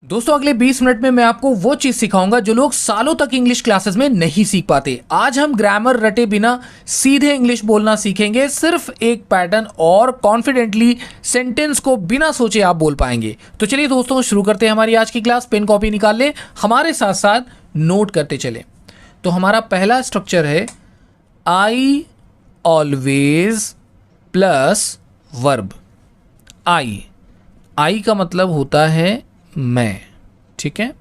दोस्तों अगले 20 मिनट में मैं आपको वो चीज सिखाऊंगा जो लोग सालों तक इंग्लिश क्लासेस में नहीं सीख पाते। आज हम ग्रामर रटे बिना सीधे इंग्लिश बोलना सीखेंगे। सिर्फ एक पैटर्न और कॉन्फिडेंटली सेंटेंस को बिना सोचे आप बोल पाएंगे। तो चलिए दोस्तों शुरू करते हैं हमारी आज की क्लास। पेन कॉपी निकाल ले, हमारे साथ साथ नोट करते चले। तो हमारा पहला स्ट्रक्चर है आई ऑलवेज प्लस वर्ब। आई का मतलब होता है मैं, ठीक है।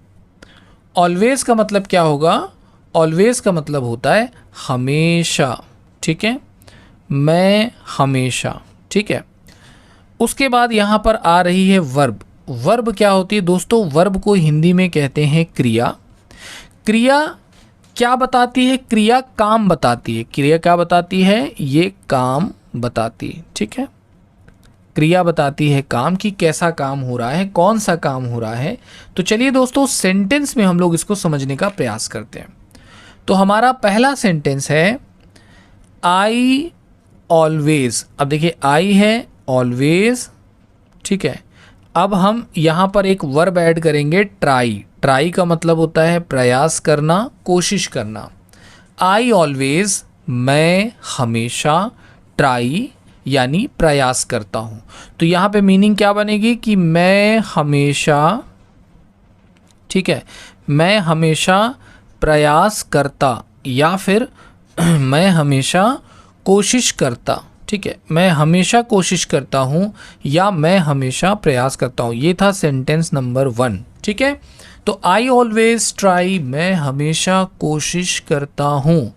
ऑलवेज का मतलब क्या होगा? ऑलवेज का मतलब होता है हमेशा, ठीक है। मैं हमेशा, ठीक है। उसके बाद यहाँ पर आ रही है वर्ब। वर्ब क्या होती है दोस्तों? वर्ब को हिंदी में कहते हैं क्रिया। क्रिया क्या बताती है? क्रिया काम बताती है। क्रिया क्या बताती है? ये काम बताती है, ठीक है। क्रिया बताती है काम की, कैसा काम हो रहा है, कौन सा काम हो रहा है। तो चलिए दोस्तों सेंटेंस में हम लोग इसको समझने का प्रयास करते हैं। तो हमारा पहला सेंटेंस है आई ऑलवेज। अब देखिए आई है, ऑलवेज, ठीक है। अब हम यहाँ पर एक वर्ब ऐड करेंगे ट्राई। ट्राई का मतलब होता है प्रयास करना, कोशिश करना। आई ऑलवेज, मैं हमेशा, ट्राई यानी प्रयास करता हूँ। तो यहाँ पे मीनिंग क्या बनेगी कि मैं हमेशा, ठीक है, मैं हमेशा प्रयास करता या फिर मैं हमेशा कोशिश करता, ठीक है। मैं हमेशा कोशिश करता हूँ या मैं हमेशा प्रयास करता हूँ। ये था सेंटेंस नंबर 1, ठीक है। तो आई ऑलवेज ट्राई, मैं हमेशा कोशिश करता हूँ।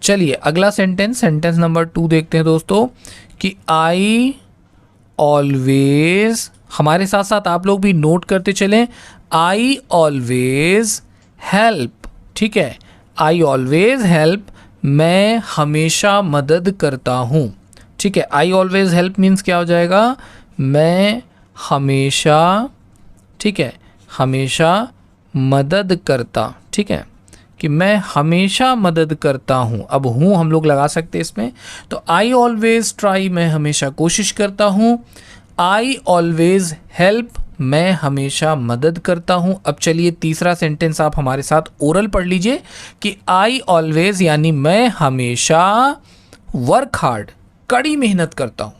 चलिए अगला सेंटेंस, सेंटेंस नंबर 2 देखते हैं दोस्तों कि आई ऑलवेज, हमारे साथ साथ आप लोग भी नोट करते चलें, आई ऑलवेज हेल्प, ठीक है। आई ऑलवेज हेल्प, मैं हमेशा मदद करता हूँ, ठीक है। आई ऑलवेज हेल्प मीन्स क्या हो जाएगा? मैं हमेशा, ठीक है, हमेशा मदद करता, ठीक है, कि मैं हमेशा मदद करता हूँ। अब हूँ हम लोग लगा सकते हैं इसमें। तो आई ऑलवेज ट्राई, मैं हमेशा कोशिश करता हूँ। आई ऑलवेज हेल्प, मैं हमेशा मदद करता हूँ। अब चलिए तीसरा सेंटेंस आप हमारे साथ ओरल पढ़ लीजिए कि आई ऑलवेज यानी मैं हमेशा वर्क हार्ड, कड़ी मेहनत करता हूँ।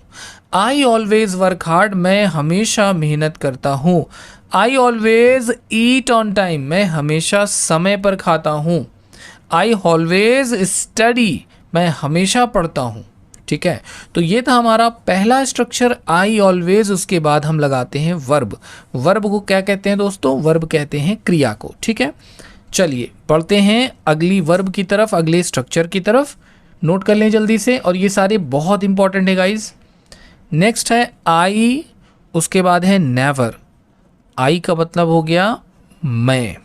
आई ऑलवेज वर्क हार्ड, मैं हमेशा मेहनत करता हूँ। I always eat on time, मैं हमेशा समय पर खाता हूँ। आई ऑलवेज स्टडी, मैं हमेशा पढ़ता हूँ, ठीक है। तो ये था हमारा पहला स्ट्रक्चर आई ऑलवेज। उसके बाद हम लगाते हैं वर्ब। वर्ब को क्या कहते हैं दोस्तों? वर्ब कहते हैं क्रिया को, ठीक है। चलिए पढ़ते हैं अगली वर्ब की तरफ, अगले स्ट्रक्चर की तरफ। नोट कर लें जल्दी से, और ये सारे बहुत इंपॉर्टेंट है गाइज। नेक्स्ट है आई, उसके बाद है नेवर। आई का मतलब हो गया मैं।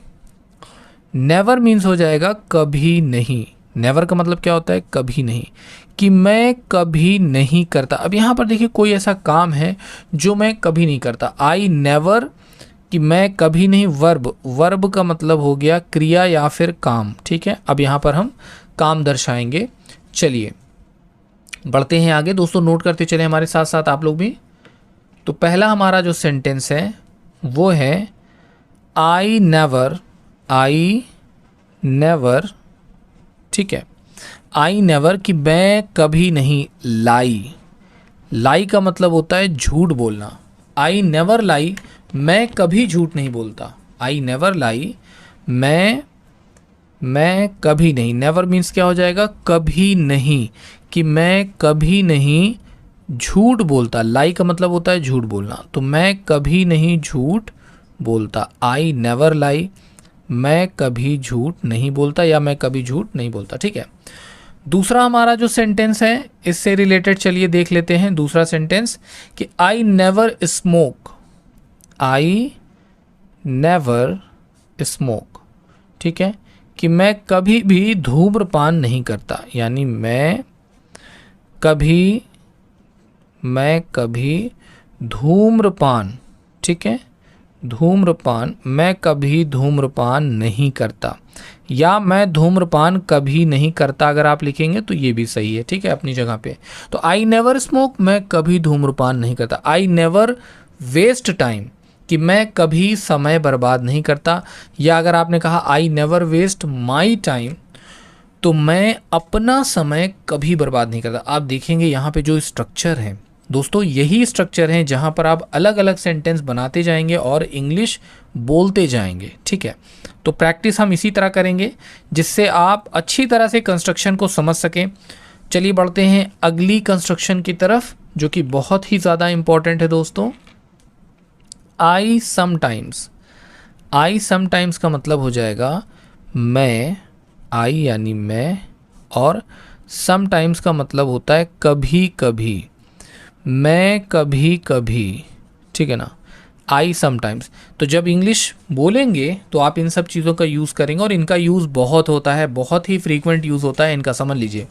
नेवर मीन्स हो जाएगा कभी नहीं। नेवर का मतलब क्या होता है? कभी नहीं, कि मैं कभी नहीं करता। अब यहाँ पर देखिए कोई ऐसा काम है जो मैं कभी नहीं करता। आई नेवर, कि मैं कभी नहीं। वर्ब, वर्ब का मतलब हो गया क्रिया या फिर काम, ठीक है। अब यहाँ पर हम काम दर्शाएंगे। चलिए बढ़ते हैं आगे दोस्तों, नोट करते चले हमारे साथ साथ आप लोग भी। तो पहला हमारा जो सेंटेंस है वो है आई नेवर। आई नेवर, ठीक है। आई नेवर, कि मैं कभी नहीं। लाई, लाई का मतलब होता है झूठ बोलना। आई नेवर लाई, मैं कभी झूठ नहीं बोलता। आई नेवर लाई, मैं कभी नहीं। नेवर मीन्स क्या हो जाएगा? कभी नहीं, कि मैं कभी नहीं झूठ बोलता। लाई का मतलब होता है झूठ बोलना। तो मैं कभी नहीं झूठ बोलता। आई नेवर लाई, मैं कभी झूठ नहीं बोलता या मैं कभी झूठ नहीं बोलता, ठीक है। दूसरा हमारा जो सेंटेंस है इससे रिलेटेड चलिए देख लेते हैं। दूसरा सेंटेंस कि I never smoke. I never smoke, ठीक है, कि मैं कभी भी धूम्रपान नहीं करता। यानी मैं कभी धूम्रपान, ठीक है, धूम्रपान, मैं कभी धूम्रपान नहीं करता, या मैं धूम्रपान कभी नहीं करता। अगर आप लिखेंगे तो ये भी सही है, ठीक है, अपनी जगह पे। तो आई नेवर स्मोक, मैं कभी धूम्रपान नहीं करता। आई नेवर वेस्ट टाइम, कि मैं कभी समय बर्बाद नहीं करता, या अगर आपने कहा I never waste my time, तो मैं अपना समय कभी बर्बाद नहीं करता। आप देखेंगे यहाँ पे जो स्ट्रक्चर है दोस्तों, यही स्ट्रक्चर है जहाँ पर आप अलग अलग सेंटेंस बनाते जाएंगे और इंग्लिश बोलते जाएंगे, ठीक है। तो प्रैक्टिस हम इसी तरह करेंगे जिससे आप अच्छी तरह से कंस्ट्रक्शन को समझ सकें। चलिए बढ़ते हैं अगली कंस्ट्रक्शन की तरफ, जो कि बहुत ही ज़्यादा इम्पॉर्टेंट है दोस्तों। I sometimes. आई समटाइम्स का मतलब हो जाएगा मैं, आई यानी मैं, और समटाइम्स का मतलब होता है कभी कभी, मैं कभी कभी, ठीक है ना। आई समटाइम्स, तो जब इंग्लिश बोलेंगे तो आप इन सब चीज़ों का यूज़ करेंगे, और इनका यूज़ बहुत होता है, बहुत ही फ्रीक्वेंट यूज़ होता है इनका, समझ लीजिए।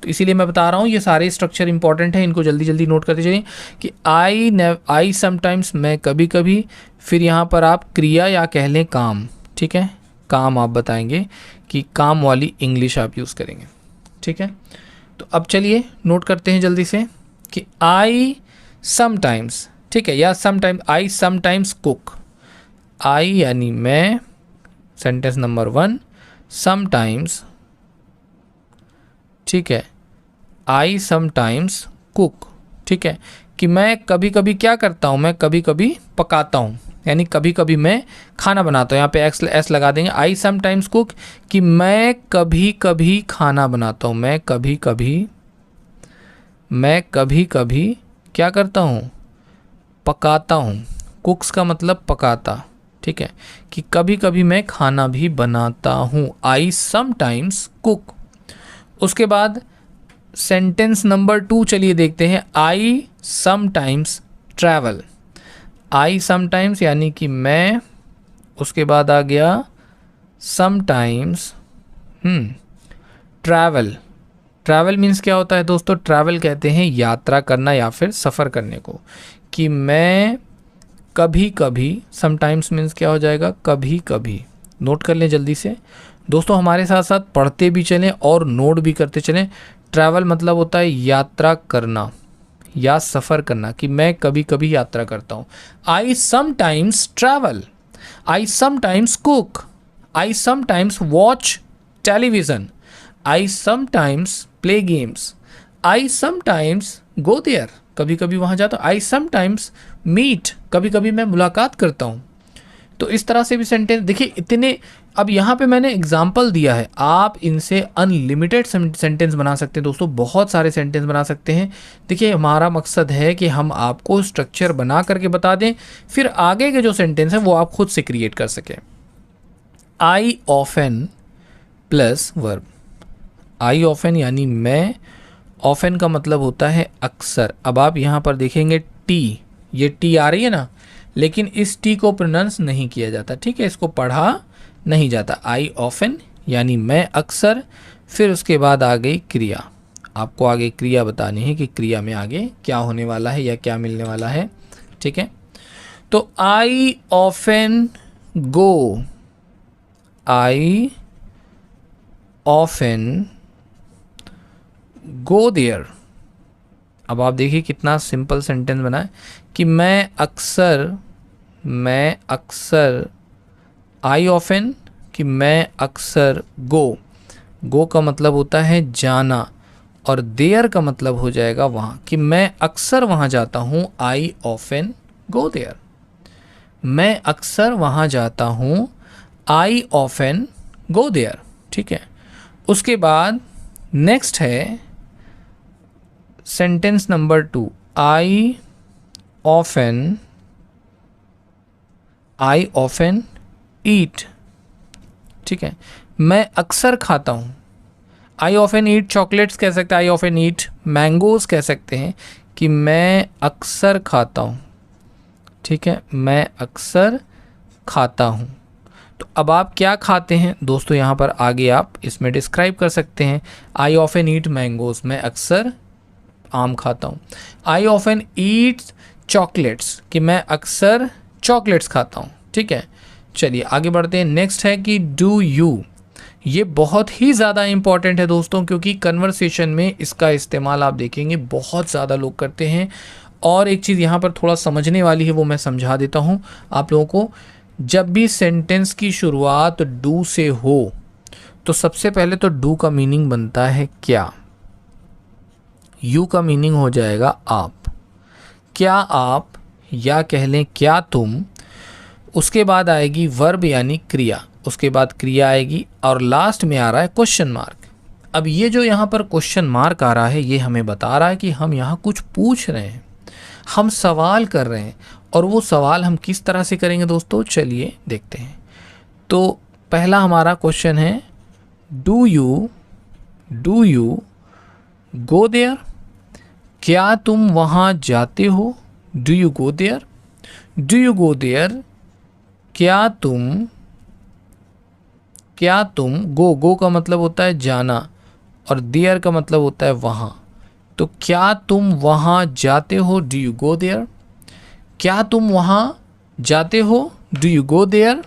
तो इसीलिए मैं बता रहा हूँ ये सारे स्ट्रक्चर इंपॉर्टेंट हैं, इनको जल्दी जल्दी नोट करते चलिए कि आई समटाइम्स, मैं कभी कभी, फिर यहाँ पर आप क्रिया या कह लें काम, ठीक है, काम आप बताएंगे कि काम वाली इंग्लिश आप यूज़ करेंगे, ठीक है। तो अब चलिए नोट करते हैं जल्दी से कि आई समटाइम्स, ठीक है, या समटाइम्स, आई समटाइम्स कुक। आई यानी मैं, सेंटेंस नंबर 1, समटाइम्स, ठीक है, आई समटाइम्स कुक, ठीक है, कि मैं कभी कभी क्या करता हूँ, मैं कभी कभी पकाता हूँ, यानी कभी कभी मैं खाना बनाता हूँ। यहाँ पे एस लगा देंगे, आई समटाइम्स कुक, कि मैं कभी कभी खाना बनाता हूँ, मैं कभी कभी क्या करता हूँ, पकाता हूँ। कुक्स का मतलब पकाता, ठीक है, कि कभी कभी मैं खाना भी बनाता हूँ। I sometimes cook. उसके बाद सेंटेंस नंबर 2 चलिए देखते हैं, आई समटाइम्स ट्रैवल। आई समटाइम्स यानी कि मैं, उसके बाद आ गया समटाइम्स ट्रैवल। ट्रैवल मीन्स क्या होता है दोस्तों, ट्रैवल कहते हैं यात्रा करना या फिर सफ़र करने को, कि मैं कभी कभी, समटाइम्स मीन्स क्या हो जाएगा, कभी कभी। नोट कर लें जल्दी से दोस्तों, हमारे साथ साथ पढ़ते भी चलें और नोट भी करते चलें। ट्रैवल मतलब होता है यात्रा करना या सफ़र करना, कि मैं कभी कभी यात्रा करता हूँ। I sometimes travel, I sometimes cook, I sometimes watch television, I sometimes play games, I sometimes go there, कभी कभी वहाँ जाता हूँ। आई समटाइम्स मीट, कभी कभी मैं मुलाकात करता हूँ। तो इस तरह से भी सेंटेंस देखिए इतने। अब यहाँ पे मैंने एग्जाम्पल दिया है, आप इनसे अनलिमिटेड सेंटेंस बना सकते हैं दोस्तों, बहुत सारे सेंटेंस बना सकते हैं। देखिए हमारा मकसद है कि हम आपको स्ट्रक्चर बना करके बता दें, फिर आगे के जो सेंटेंस हैं वो आप खुद से क्रिएट कर सकें। I often plus verb. I often यानी मैं, ऑफन का मतलब होता है अक्सर। अब आप यहाँ पर देखेंगे टी, ये टी आ रही है ना, लेकिन इस टी को प्रोनाउंस नहीं किया जाता, ठीक है, इसको पढ़ा नहीं जाता। आई ऑफन यानी मैं अक्सर, फिर उसके बाद आ गई क्रिया। आपको आगे क्रिया बतानी है कि क्रिया में आगे क्या होने वाला है या क्या मिलने वाला है, ठीक है। तो I often go, I often go there. अब आप देखिए कितना सिंपल सेंटेंस बना है कि मैं अक्सर, आई ऑफन, कि मैं अक्सर, गो का मतलब होता है जाना, और देयर का मतलब हो जाएगा वहाँ, कि मैं अक्सर वहाँ जाता हूँ। आई ऑफन गो देयर, मैं अक्सर वहाँ जाता हूँ। आई ऑफन गो देयर, ठीक है। उसके बाद नेक्स्ट है सेंटेंस नंबर 2, आई ऑफन ईट, ठीक है, मैं अक्सर खाता हूँ। आई ऑफन ईट चॉकलेट्स कह सकते हैं, आई ऑफन ईट मैंगोज कह सकते हैं, कि मैं अक्सर खाता हूँ, ठीक है, मैं अक्सर खाता हूँ। तो अब आप क्या खाते हैं दोस्तों, यहाँ पर आगे आप इसमें डिस्क्राइब कर सकते हैं। आई ऑफन ईट मैंगोज, मैं अक्सर आम खाता हूँ। आई ऑफन ईट चॉकलेट्स, कि मैं अक्सर चॉकलेट्स खाता हूँ, ठीक है। चलिए आगे बढ़ते हैं। नेक्स्ट है कि डू यू। ये बहुत ही ज़्यादा इंपॉर्टेंट है दोस्तों, क्योंकि कन्वर्सेशन में इसका इस्तेमाल आप देखेंगे बहुत ज़्यादा लोग करते हैं, और एक चीज़ यहाँ पर थोड़ा समझने वाली है, वो मैं समझा देता हूँ आप लोगों को। जब भी सेंटेंस की शुरुआत डू से हो तो सबसे पहले तो डू का मीनिंग बनता है क्या, यू का मीनिंग हो जाएगा आप, क्या आप, या कह लें क्या तुम। उसके बाद आएगी वर्ब यानी क्रिया, उसके बाद क्रिया आएगी और लास्ट में आ रहा है क्वेश्चन मार्क। अब ये जो यहाँ पर क्वेश्चन मार्क आ रहा है ये हमें बता रहा है कि हम यहाँ कुछ पूछ रहे हैं, हम सवाल कर रहे हैं। और वो सवाल हम किस तरह से करेंगे दोस्तों, चलिए देखते हैं। तो पहला हमारा क्वेश्चन है डू यू गो देयर, क्या तुम वहाँ जाते हो, डू यू गो देयर, क्या तुम गो का मतलब होता है जाना और देयर का मतलब होता है वहाँ। तो क्या तुम वहाँ जाते हो, डू यू गो देयर, क्या तुम वहाँ जाते हो, डू यू गो देयर।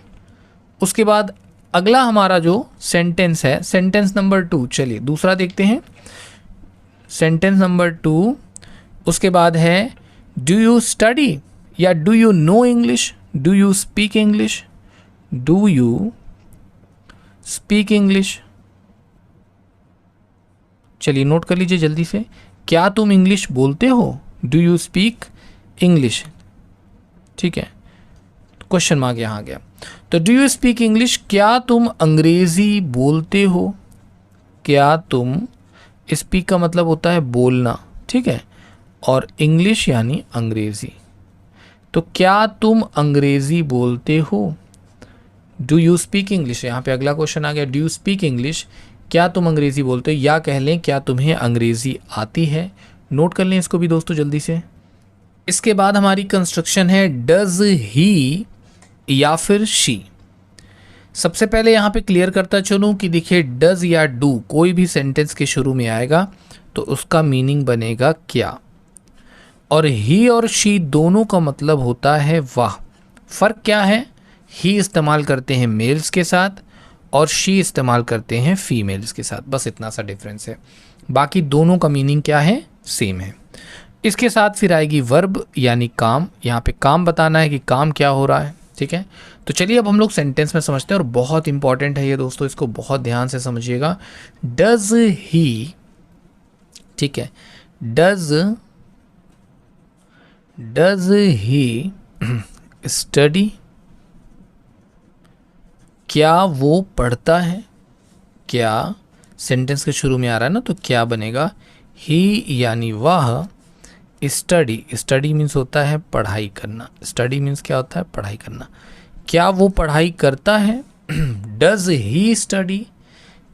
उसके बाद अगला हमारा जो सेंटेंस है, सेंटेंस नंबर 2, चलिए दूसरा देखते हैं। सेंटेंस नंबर 2 उसके बाद है डू यू स्टडी या do you know English, do you speak English, do you speak English. चलिए नोट कर लीजिए जल्दी से, क्या तुम इंग्लिश बोलते हो, डू यू स्पीक इंग्लिश। ठीक है, क्वेश्चन मार्क यहाँ आ गया। तो डू यू स्पीक इंग्लिश, क्या तुम अंग्रेजी बोलते हो, क्या तुम, स्पीक का मतलब होता है बोलना, ठीक है, और इंग्लिश यानी अंग्रेजी। तो क्या तुम अंग्रेजी बोलते हो, डू यू स्पीक इंग्लिश। यहाँ पे अगला क्वेश्चन आ गया, डू यू स्पीक इंग्लिश, क्या तुम अंग्रेजी बोलते हो, या कह लें क्या तुम्हें अंग्रेजी आती है। नोट कर लें इसको भी दोस्तों जल्दी से। इसके बाद हमारी कंस्ट्रक्शन है डज ही या फिर शी। सबसे पहले यहाँ पे क्लियर करता चलूँ कि देखिए डज या डू कोई भी सेंटेंस के शुरू में आएगा तो उसका मीनिंग बनेगा क्या, और ही और शी दोनों का मतलब होता है वाह। फ़र्क क्या है, ही इस्तेमाल करते हैं मेल्स के साथ और शी इस्तेमाल करते हैं फीमेल्स के साथ, बस इतना सा डिफरेंस है, बाकी दोनों का मीनिंग क्या है, सेम है। इसके साथ फिर आएगी वर्ब यानी काम, यहाँ पे काम बताना है कि काम क्या हो रहा है, ठीक है। तो चलिए अब हम लोग सेंटेंस में समझते हैं और बहुत इंपॉर्टेंट है ये दोस्तों, इसको बहुत ध्यान से समझिएगा। डज ही, ठीक है, डज ही स्टडी, क्या वो पढ़ता है, क्या सेंटेंस के शुरू में आ रहा है ना तो क्या बनेगा, ही यानी वह, स्टडी मीन्स होता है पढ़ाई करना, स्टडी मीन्स क्या होता है, पढ़ाई करना। क्या वो पढ़ाई करता है, डज ही स्टडी,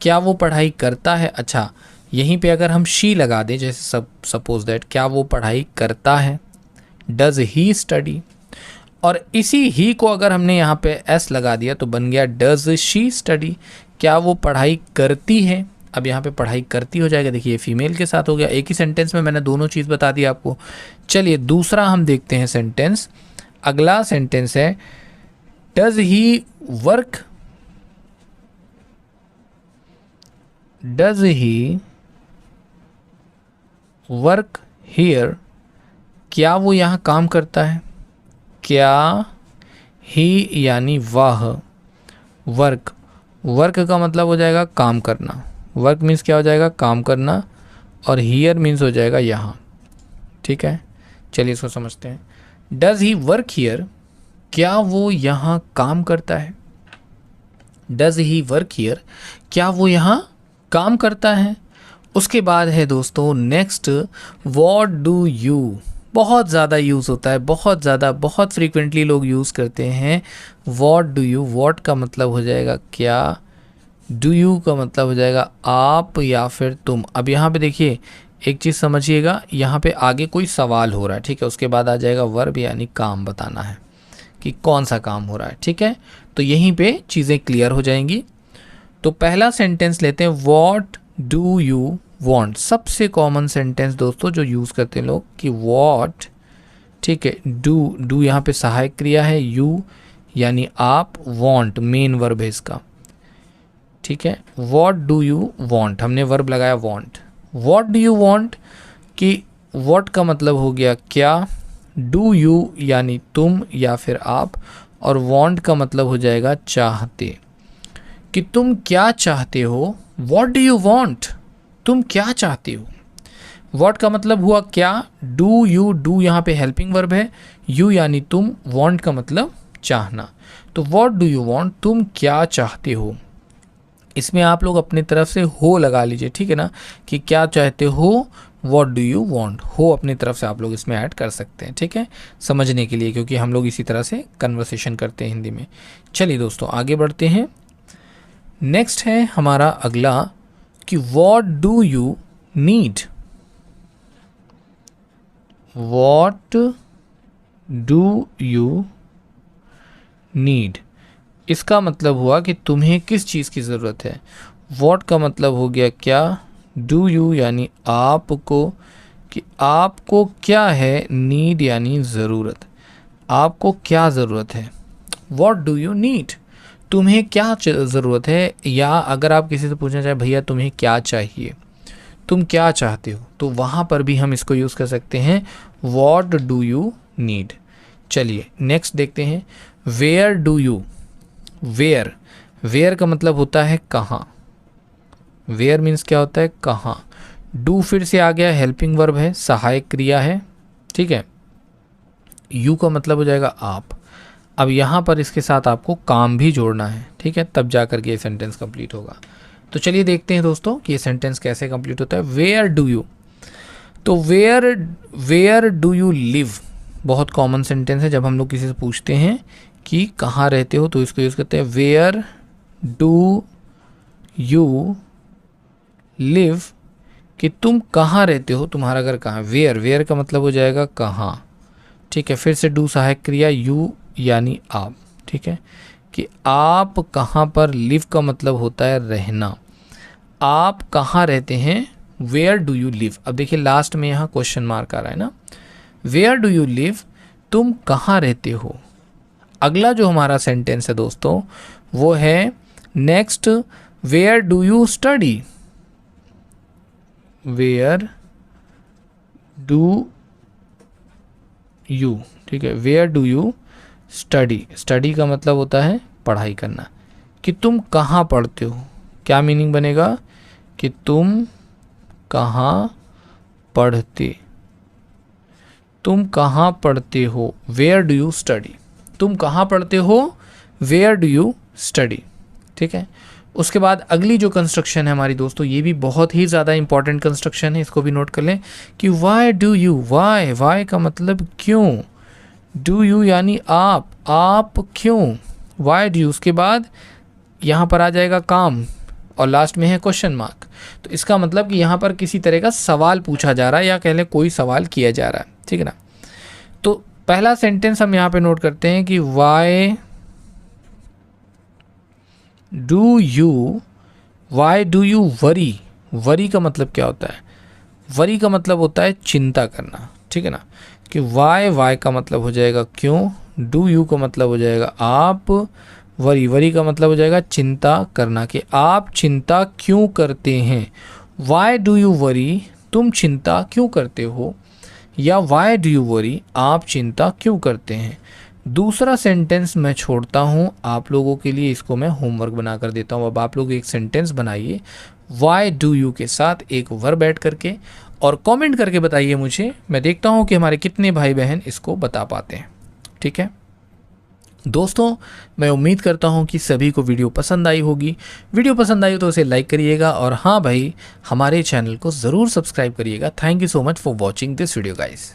क्या वो पढ़ाई करता है। अच्छा, यहीं पे अगर हम शी लगा दें, जैसे सपोज दैट क्या वो पढ़ाई करता है, डज ही स्टडी, और इसी ही को अगर हमने यहाँ पे एस लगा दिया तो बन गया डज शी स्टडी, क्या वो पढ़ाई करती है। अब यहाँ पे पढ़ाई करती हो जाएगा, देखिए फीमेल के साथ हो गया, एक ही सेंटेंस में मैंने दोनों चीज़ बता दी आपको। चलिए दूसरा हम देखते हैं सेंटेंस, अगला सेंटेंस है does he work, does he work here, क्या वो यहाँ काम करता है, क्या ही यानी वह, वर्क का मतलब हो जाएगा काम करना, वर्क मीन्स क्या हो जाएगा, काम करना, और हियर मीन्स हो जाएगा यहाँ, ठीक है। चलिए इसको समझते हैं। डज ही वर्क हियर, क्या वो यहाँ काम करता है, डज ही वर्क हियर, क्या वो यहाँ काम करता है। उसके बाद है दोस्तों नेक्स्ट व्हाट डू यू, बहुत ज़्यादा यूज़ होता है, बहुत ज़्यादा, बहुत फ्रीक्वेंटली लोग यूज़ करते हैं व्हाट डू यू। व्हाट का मतलब हो जाएगा क्या, डू यू का मतलब हो जाएगा आप या फिर तुम। अब यहाँ पे देखिए एक चीज़ समझिएगा, यहाँ पे आगे कोई सवाल हो रहा है, ठीक है, उसके बाद आ जाएगा वर्ब यानी काम बताना है कि कौन सा काम हो रहा है, ठीक है। तो यहीं पे चीज़ें क्लियर हो जाएंगी। तो पहला सेंटेंस लेते हैं, व्हाट डू यू वांट, सबसे कॉमन सेंटेंस दोस्तों जो यूज़ करते हैं लोग कि व्हाट, ठीक है, डू यहाँ पे सहायक क्रिया है, यू यानी आप, वांट मेन वर्ब है इसका, ठीक है। व्हाट डू यू वांट, हमने वर्ब लगाया want, what do you want, कि व्हाट का मतलब हो गया क्या, डू यू यानी तुम या फिर आप, और वांट का मतलब हो जाएगा चाहते, कि तुम क्या चाहते हो। व्हाट डू यू वांट, तुम क्या चाहते हो। व्हाट का मतलब हुआ क्या, डू यू, डू यहाँ पे हेल्पिंग वर्ब है, यू यानी तुम, वांट का मतलब चाहना। तो व्हाट डू यू वांट, तुम क्या चाहते हो। इसमें आप लोग अपनी तरफ से हो लगा लीजिए, ठीक है ना, कि क्या चाहते हो, व्हाट डू यू वांट, हो अपनी तरफ से आप लोग इसमें ऐड कर सकते हैं, ठीक है, समझने के लिए, क्योंकि हम लोग इसी तरह से कन्वर्सेशन करते हैं हिंदी में। चलिए दोस्तों आगे बढ़ते हैं। नेक्स्ट है हमारा अगला कि what do you need. What do you need, इसका मतलब हुआ कि तुम्हें किस चीज़ की ज़रूरत है। व्हाट का मतलब हो गया क्या, डू यू यानी आपको, कि आपको क्या है, नीड यानी ज़रूरत, आपको क्या ज़रूरत है। व्हाट डू यू नीड, तुम्हें क्या ज़रूरत है, या अगर आप किसी से पूछना चाहें भैया तुम्हें क्या चाहिए, तुम क्या चाहते हो, तो वहाँ पर भी हम इसको यूज़ कर सकते हैं, व्हाट डू यू नीड। चलिए नेक्स्ट देखते हैं, where do you. Where, where का मतलब होता है कहाँ, वेयर मीन्स क्या होता है कहाँ। डू फिर से आ गया, हेल्पिंग वर्ब है, सहायक क्रिया है, ठीक है। यू का मतलब हो जाएगा आप। अब यहाँ पर इसके साथ आपको काम भी जोड़ना है, ठीक है, तब जा कर के ये सेंटेंस कंप्लीट होगा। तो चलिए देखते हैं दोस्तों कि ये सेंटेंस कैसे कंप्लीट होता है। वेयर डू यू, तो वेयर डू यू लिव बहुत कॉमन सेंटेंस है। जब हम लोग किसी से पूछते हैं कि कहाँ रहते हो तो इसको यूज़ करते हैं, वेयर डू यू लिव, कि तुम कहाँ रहते हो, तुम्हारा घर कहाँ है। वेयर, वेयर का मतलब हो जाएगा कहाँ, ठीक है। फिर से डू सहायक क्रिया, यू यानी आप, ठीक है, कि आप कहाँ पर, लिव का मतलब होता है रहना, आप कहाँ रहते हैं, वेयर डू यू लिव। अब देखिए लास्ट में यहाँ क्वेश्चन मार्क आ रहा है ना, वेयर डू यू लिव, तुम कहाँ रहते हो। अगला जो हमारा सेंटेंस है दोस्तों वो है next, where do you study. Where do you, ठीक है, where do you study, study का मतलब होता है पढ़ाई करना, कि तुम कहाँ पढ़ते हो। क्या मीनिंग बनेगा, कि तुम कहाँ पढ़ते, तुम कहाँ पढ़ते हो, वेयर डू यू स्टडी, तुम कहाँ पढ़ते हो, वेयर डू यू स्टडी, ठीक है। उसके बाद अगली जो कंस्ट्रक्शन है हमारी दोस्तों, ये भी बहुत ही ज़्यादा इंपॉर्टेंट कंस्ट्रक्शन है, इसको भी नोट कर लें, कि why do you, why, why का मतलब क्यों, डू यू यानी आप क्यों, वाई डू यू। उसके बाद यहाँ पर आ जाएगा काम और लास्ट में है क्वेश्चन मार्क। तो इसका मतलब कि यहाँ पर किसी तरह का सवाल पूछा जा रहा है, या कह लें कोई सवाल किया जा रहा है, ठीक है ना। तो पहला सेंटेंस हम यहाँ पे नोट करते हैं कि why do you worry. Worry का मतलब क्या होता है, वरी का मतलब होता है चिंता करना, ठीक है ना, कि वाई का मतलब हो जाएगा क्यों, डू यू का मतलब हो जाएगा आप, वरी का मतलब हो जाएगा चिंता करना, कि आप चिंता क्यों करते हैं। वाई डू यू वरी, तुम चिंता क्यों करते हो, या वाई डू यू वरी, आप चिंता क्यों करते हैं। दूसरा सेंटेंस मैं छोड़ता हूँ आप लोगों के लिए, इसको मैं होमवर्क बना कर देता हूँ। अब आप लोग एक सेंटेंस बनाइए वाई डू यू के साथ एक वर्ब ऐड करके, और कमेंट करके बताइए मुझे, मैं देखता हूँ कि हमारे कितने भाई बहन इसको बता पाते हैं, ठीक है दोस्तों। मैं उम्मीद करता हूँ कि सभी को वीडियो पसंद आई होगी। वीडियो पसंद आई तो उसे लाइक करिएगा, और हाँ भाई हमारे चैनल को ज़रूर सब्सक्राइब करिएगा। Thank you so much for watching this video guys.